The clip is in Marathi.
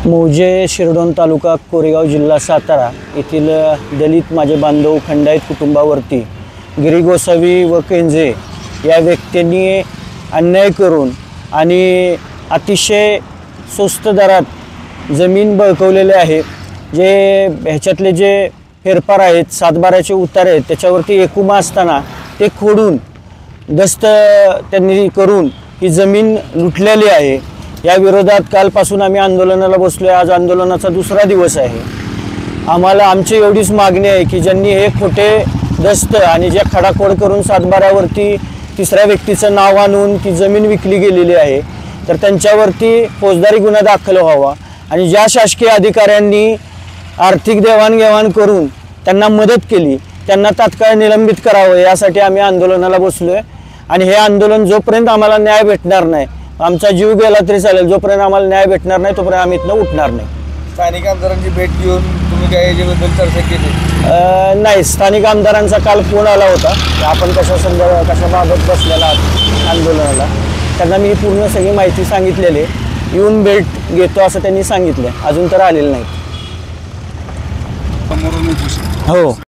मौजे शिरडोन तालुका कोरेगाव जिल्हा सातारा येथील दलित माझे बांधव खंडायत कुटुंबावरती गिरी गोसावी व केंजे या व्यक्तींनी अन्याय करून आणि अतिशय स्वस्त दरात जमीन बळकवलेले आहे। जे ह्याच्यातले जे फेरफार आहेत, सातबाराचे उतार आहेत, त्याच्यावरती एकुमा असताना ते खोडून दस्त त्यांनी करून ही जमीन लुटलेली आहे। या विरोधात कालपासून आम्ही आंदोलनाला बसलोय। आज आंदोलनाचा दुसरा दिवस आहे। आम्हाला आमची एवढीच मागणी आहे की ज्यांनी हे खोटे दस्त आणि जे खडाखोड करून सातबाऱ्यावरती तिसऱ्या व्यक्तीचं नाव आणून ती जमीन विकली गेलेली आहे, तर त्यांच्यावरती फौजदारी गुन्हा दाखल व्हावा आणि ज्या शासकीय अधिकाऱ्यांनी आर्थिक देवाणघेवाण करून त्यांना मदत केली त्यांना तात्काळ निलंबित करावं, यासाठी आम्ही आंदोलनाला बसलोय। आणि हे आंदोलन जोपर्यंत आम्हाला न्याय भेटणार नाही, आमचा जीव गेला तरी चालेल, जोपर्यंत आम्हाला न्याय भेटणार नाही तोपर्यंत आम्ही इथनं उठणार नाही। स्थानिक आमदारांची भेट घेऊन तुम्ही काय याच्याबद्दल चर्चा केली? नाही, स्थानिक आमदारांचा काल फोन आला होता की आपण कशाबाबत बसलेला आहात आंदोलनाला। त्यांना मी पूर्ण सगळी माहिती सांगितलेली, येऊन भेट घेतो असं त्यांनी सांगितलं, अजून तर आलेलं नाही। समोरून हो।